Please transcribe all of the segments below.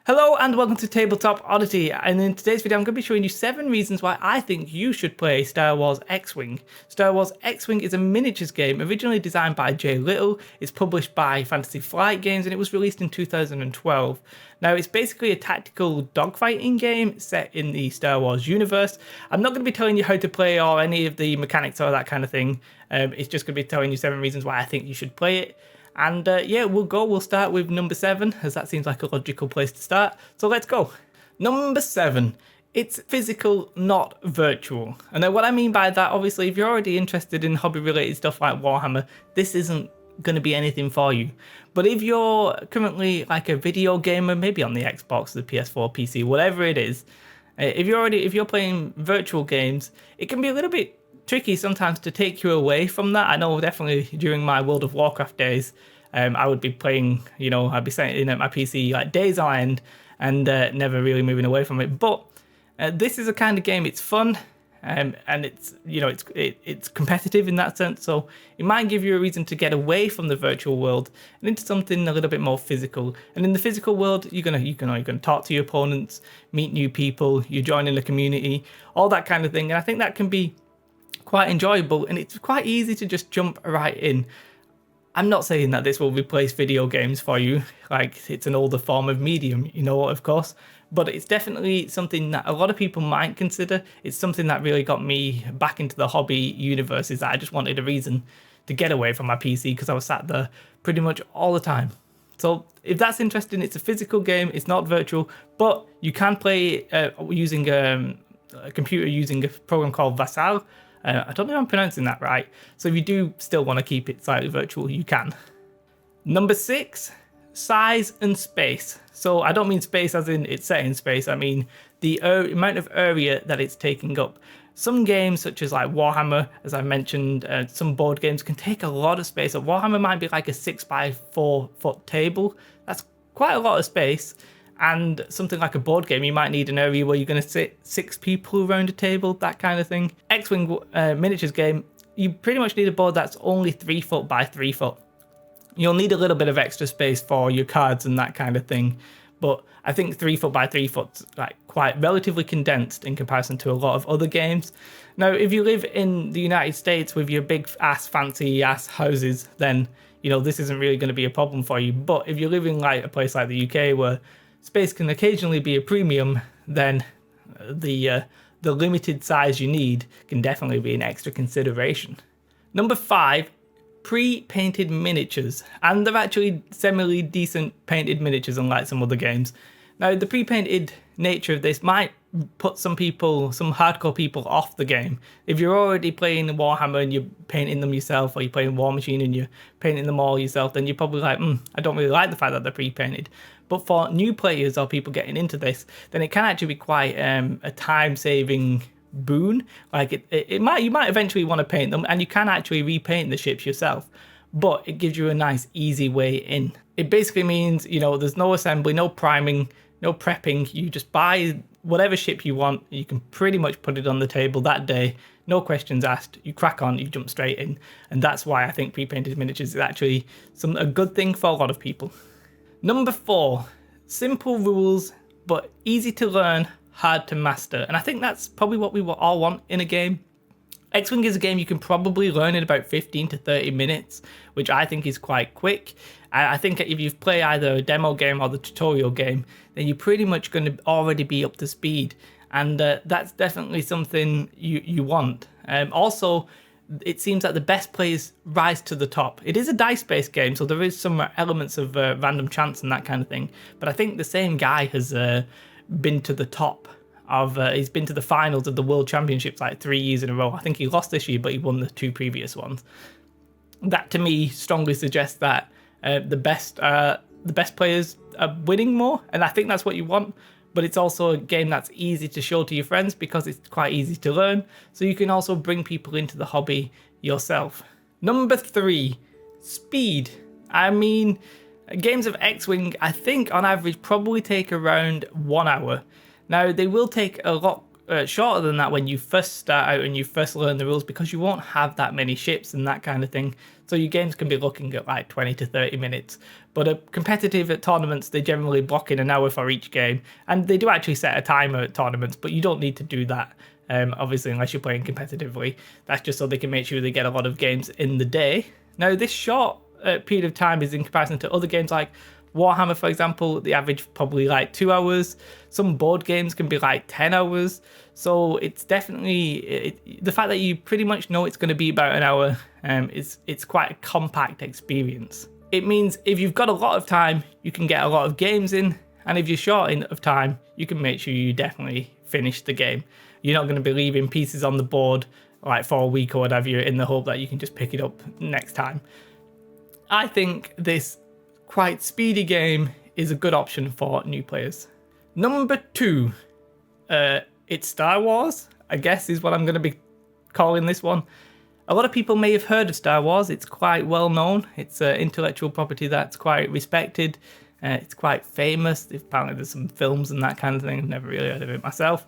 Hello and welcome to Tabletop Oddity, and in today's video I'm going to be showing you 7 reasons why I think you should play Star Wars X-Wing. Star Wars X-Wing is a miniatures game originally designed by Jay Little, it's published by Fantasy Flight Games and it was released in 2012. Now it's basically a tactical dogfighting game set in the Star Wars universe. I'm not going to be telling you how to play or any of the mechanics or that kind of thing, it's just going to be telling you 7 reasons why I think you should play it. And yeah, we'll start with number 7, as that seems like a logical place to start. So let's go. Number 7, it's physical, not virtual. And then what I mean by that, obviously, if you're already interested in hobby-related stuff like Warhammer, this isn't going to be anything for you. But if you're currently like a video gamer, maybe on the Xbox, the PS4, PC, whatever it is, if you're playing virtual games, it can be a little bit tricky sometimes to take you away from that. I know definitely during my World of Warcraft days, I would be playing, I'd be sitting at my PC like days on end and never really moving away from it. But this is a kind of game, it's fun and it's, it's competitive in that sense. So it might give you a reason to get away from the virtual world and into something a little bit more physical. And in the physical world, you're gonna talk to your opponents, meet new people, you're joining a community, all that kind of thing. And I think that can be quite enjoyable, and it's quite easy to just jump right in. I'm not saying that this will replace video games for you, like it's an older form of medium, of course, but it's definitely something that a lot of people might consider. It's something that really got me back into the hobby universe, is that I just wanted a reason to get away from my PC because I was sat there pretty much all the time. So if that's interesting, it's a physical game, it's not virtual, but you can play using a computer using a program called Vassal. I don't know if I'm pronouncing that right, so if you do still want to keep it slightly virtual, you can. Number 6, size and space. So I don't mean space as in it's set in space, I mean the amount of area that it's taking up. Some games such as like Warhammer, as I mentioned, some board games can take a lot of space. So Warhammer might be like a 6x4 foot table, that's quite a lot of space. And something like a board game, you might need an area where you're going to sit 6 people around a table, that kind of thing. X-Wing miniatures game, you pretty much need a board that's only 3 foot by 3 foot. You'll need a little bit of extra space for your cards and that kind of thing, but I think 3 foot by 3 foot's like quite relatively condensed in comparison to a lot of other games. Now, if you live in the United States with your big ass fancy ass houses, then this isn't really going to be a problem for you. But if you're living like a place like the UK where space can occasionally be a premium, then the limited size you need can definitely be an extra consideration. Number 5, pre-painted miniatures, and they're actually semi-decent painted miniatures unlike some other games. Now the pre-painted nature of this might put some hardcore people off the game. If you're already playing Warhammer and you're painting them yourself, or you're playing War Machine and you're painting them all yourself, then you're probably like, I don't really like the fact that they're pre-painted. But for new players or people getting into this, then it can actually be quite a time-saving boon. Like you might eventually want to paint them, and you can actually repaint the ships yourself, but it gives you a nice easy way in. It basically means there's no assembly, no priming, no prepping. You just buy whatever ship you want, you can pretty much put it on the table that day, no questions asked, you crack on, you jump straight in. And that's why I think pre-painted miniatures is actually a good thing for a lot of people. Number 4, simple rules, but easy to learn, hard to master. And I think that's probably what we all want in a game. X-Wing is a game you can probably learn in about 15 to 30 minutes, which I think is quite quick. And I think if you've played either a demo game or the tutorial game, then you're pretty much going to already be up to speed. And that's definitely something you want. Also, it seems that the best players rise to the top. It is a dice-based game, so there is some elements of random chance and that kind of thing. But I think the same guy has been to the top of, he's been to the finals of the World Championships like 3 years in a row. I think he lost this year, but he won the 2 previous ones. That to me strongly suggests that the best players are winning more, and I think that's what you want. But it's also a game that's easy to show to your friends because it's quite easy to learn. So you can also bring people into the hobby yourself. Number 3, speed. I mean, games of X-Wing, I think on average probably take around 1 hour. Now they will take a lot shorter than that when you first start out and you first learn the rules, because you won't have that many ships and that kind of thing. So your games can be looking at like 20 to 30 minutes. But competitive at tournaments, they generally block in an hour for each game. And they do actually set a timer at tournaments, but you don't need to do that, obviously, unless you're playing competitively. That's just so they can make sure they get a lot of games in the day. Now, this short period of time is in comparison to other games like Warhammer, for example. The average probably like 2 hours. Some board games can be like 10 hours. So it's definitely the fact that you pretty much know it's going to be about an hour. It's quite a compact experience. It means if you've got a lot of time, you can get a lot of games in, and if you're short of time, you can make sure you definitely finish the game. You're not going to be leaving pieces on the board like for a week or whatever, in the hope that you can just pick it up next time. I think this quite speedy game is a good option for new players. Number 2, it's Star Wars, I guess is what I'm going to be calling this one. A lot of people may have heard of Star Wars. It's quite well known. It's an intellectual property that's quite respected. It's quite famous. Apparently there's some films and that kind of thing. I've never really heard of it myself.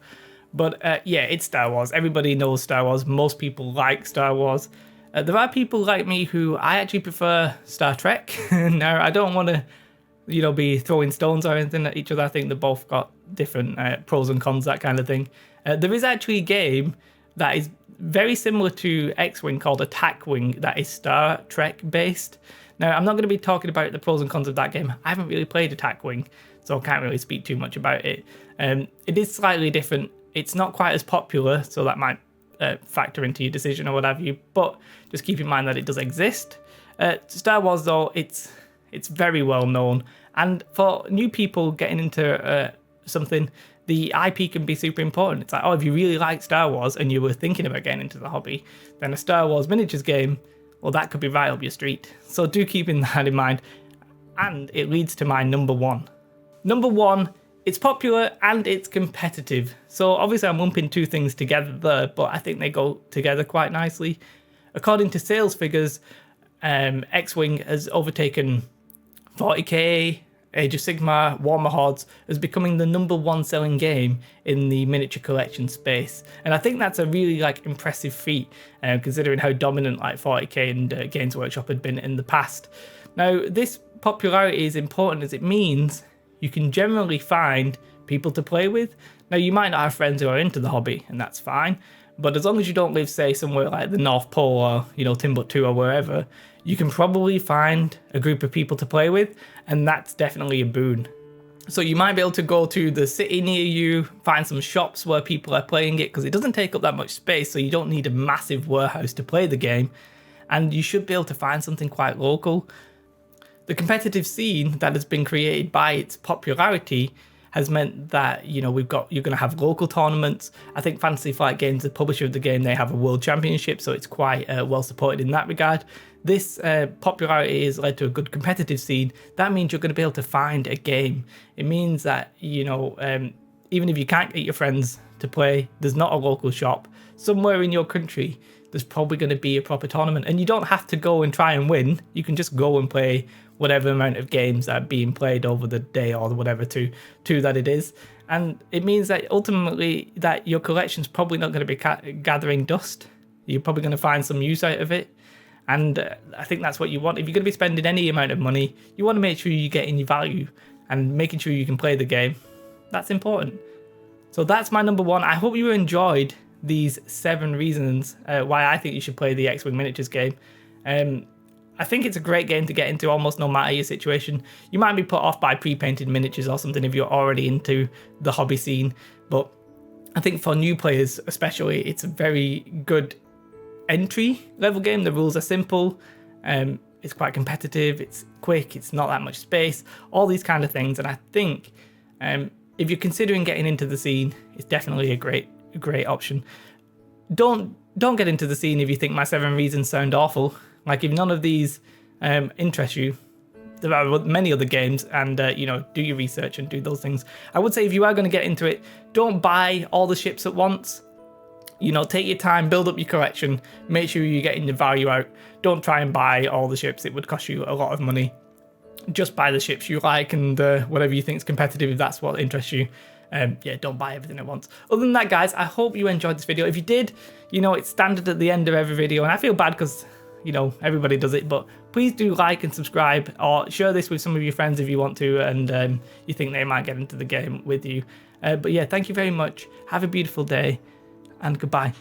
But yeah, it's Star Wars. Everybody knows Star Wars. Most people like Star Wars. There are people like me who I actually prefer Star Trek. Now, I don't want to, be throwing stones or anything at each other. I think they've both got different pros and cons, that kind of thing. There is actually a game that is very similar to X-Wing called Attack Wing that is Star Trek based. Now, I'm not going to be talking about the pros and cons of that game. I haven't really played Attack Wing, so I can't really speak too much about it. It is slightly different. It's not quite as popular, so that might factor into your decision or what have you, but just keep in mind that it does exist. Star Wars, though, it's very well known, and for new people getting into something, the IP can be super important. It's like, if you really like Star Wars and you were thinking about getting into the hobby, then a Star Wars miniatures game, well, that could be right up your street. So do keep that in mind, and it leads to my number 1. Number 1, it's popular and it's competitive. So obviously I'm lumping two things together there, but I think they go together quite nicely. According to sales figures, X-Wing has overtaken 40k, Age of Sigmar, Warhammer Hordes as becoming the number 1 selling game in the miniature collection space. And I think that's a really impressive feat, considering how dominant 40k and Games Workshop had been in the past. Now, this popularity is important as it means you can generally find people to play with. Now, you might not have friends who are into the hobby, and that's fine. But as long as you don't live, say, somewhere like the North Pole or, Timbuktu or wherever, you can probably find a group of people to play with, and that's definitely a boon. So you might be able to go to the city near you, find some shops where people are playing it, because it doesn't take up that much space, so you don't need a massive warehouse to play the game, and you should be able to find something quite local. The competitive scene that has been created by its popularity has meant that, you're going to have local tournaments. I think Fantasy Flight Games, the publisher of the game, they have a world championship, so it's quite well supported in that regard. This popularity has led to a good competitive scene. That means you're going to be able to find a game. It means that, even if you can't get your friends to play, there's not a local shop. Somewhere in your country, there's probably going to be a proper tournament. And you don't have to go and try and win. You can just go and play whatever amount of games that are being played over the day or whatever two that it is. And it means that ultimately that your collection's probably not going to be gathering dust. You're probably going to find some use out of it. And I think that's what you want. If you're going to be spending any amount of money, you want to make sure you're getting your value and making sure you can play the game. That's important. So that's my number 1. I hope you enjoyed these 7 reasons why I think you should play the X-Wing Miniatures game. I think it's a great game to get into almost no matter your situation. You might be put off by pre-painted miniatures or something if you're already into the hobby scene, but I think for new players especially, it's a very good entry level game. The rules are simple, it's quite competitive, it's quick, it's not that much space, all these kind of things. And I think if you're considering getting into the scene, it's definitely a great option. Don't get into the scene if you think my 7 reasons sound awful. If none of these interest you, there are many other games, and do your research and do those things. I would say if you are going to get into it, don't buy all the ships at once. Take your time, build up your collection, make sure you're getting the value out. Don't try and buy all the ships, it would cost you a lot of money. Just buy the ships you like and whatever you think is competitive, if that's what interests you. Yeah, don't buy everything at once. Other than that, guys, I hope you enjoyed this video. If you did, you know, it's standard at the end of every video, and I feel bad because, you know, everybody does it, but please do like and subscribe, or share this with some of your friends if you want to, and you think they might get into the game with you. But yeah, thank you very much. Have a beautiful day, and goodbye.